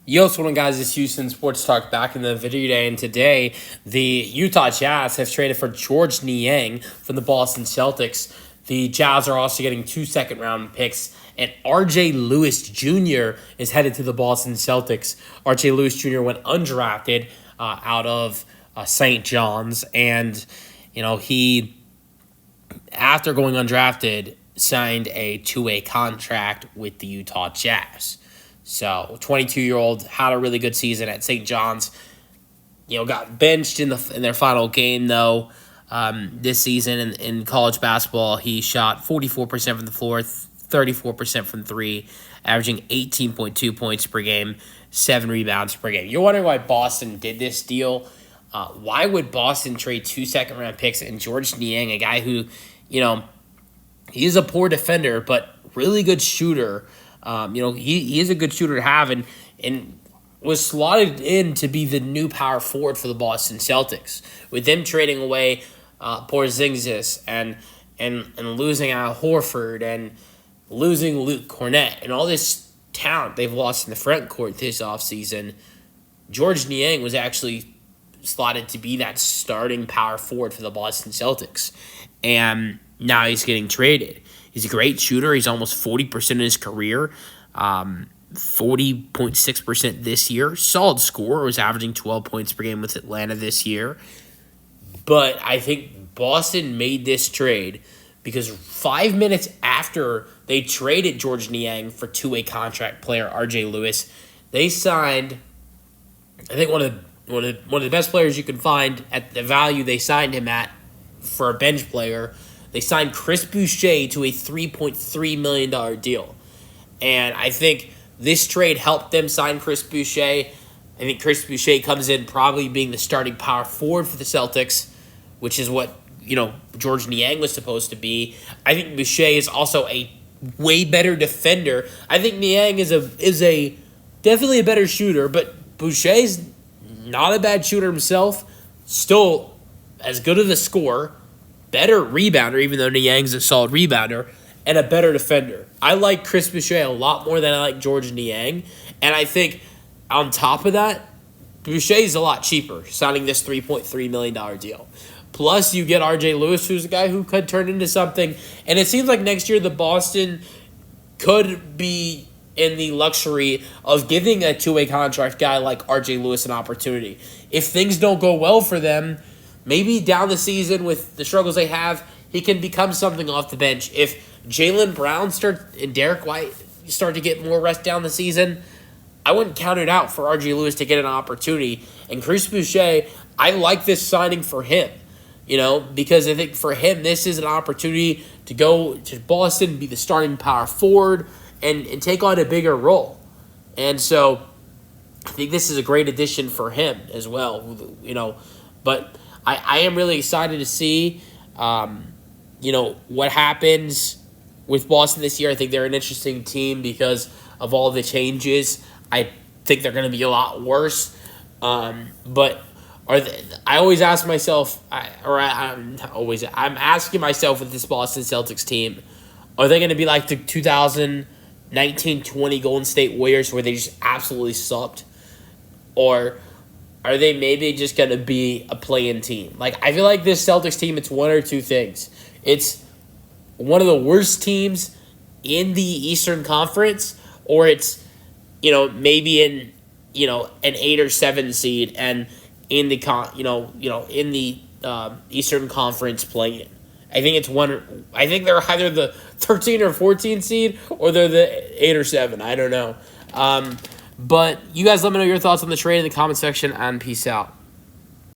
Yo, what's going on, guys? It's Houston Sports Talk back in the video today, and today the Utah Jazz have traded for George Niang from the Boston Celtics. The Jazz are also getting 2 second-round picks, and R.J. Lewis Jr. is headed to the Boston Celtics. R.J. Lewis Jr. went undrafted out of St. John's, and he, after going undrafted, signed a two-way contract with the Utah Jazz. So, 22-year-old had a really good season at St. John's. Got benched in their final game though. This season in college basketball, he shot 44% from the floor, 34% from three, averaging 18.2 points per game, 7 rebounds per game. You're wondering why Boston did this deal. Why would Boston trade 2 second-round picks and George Niang, a guy who, he's a poor defender but really good shooter. He is a good shooter to have, and was slotted in to be the new power forward for the Boston Celtics. With them trading away Porzingis and losing Al Horford and losing Luke Cornett and all this talent they've lost in the front court this offseason, George Niang was actually slotted to be that starting power forward for the Boston Celtics. And now he's getting traded. He's a great shooter. He's almost 40% in his career, 40.6% this year. Solid scorer. Was averaging 12 points per game with Atlanta this year. But I think Boston made this trade because 5 minutes after they traded George Niang for two-way contract player R.J. Lewis, they signed, I think, one of the best players you can find at the value they signed him at for a bench player. They signed Chris Boucher to a $3.3 million deal. And I think this trade helped them sign Chris Boucher. I think Chris Boucher comes in probably being the starting power forward for the Celtics, which is what, George Niang was supposed to be. I think Boucher is also a way better defender. I think Niang is a definitely a better shooter, but Boucher's not a bad shooter himself. Still as good of a scorer. Better rebounder, even though Niang's a solid rebounder, and a better defender. I like Chris Boucher a lot more than I like George Niang, and I think on top of that, Boucher's a lot cheaper, signing this $3.3 million deal. Plus, you get R.J. Lewis, who's a guy who could turn into something, and it seems like next year the Boston could be in the luxury of giving a two-way contract guy like R.J. Lewis an opportunity. If things don't go well for them, maybe down the season with the struggles they have, he can become something off the bench. If Jaylen Brown and Derek White start to get more rest down the season, I wouldn't count it out for R.J. Lewis to get an opportunity. And Chris Boucher, I like this signing for him, because I think for him this is an opportunity to go to Boston, be the starting power forward, and take on a bigger role. And so I think this is a great addition for him as well, but I am really excited to see, what happens with Boston this year. I think they're an interesting team because of all the changes. I think they're going to be a lot worse. But I always ask myself, I'm asking myself with this Boston Celtics team, are they going to be like the 2019-20 Golden State Warriors where they just absolutely sucked? Or are they maybe just going to be a play-in team? I feel like this Celtics team, it's one or two things. It's one of the worst teams in the Eastern Conference, or it's, maybe in, an 8 or 7 seed and in the, in the Eastern Conference play-in. I think they're either the 13 or 14 seed, or they're the 8 or 7. I don't know. But you guys let me know your thoughts on the trade in the comment section, and peace out.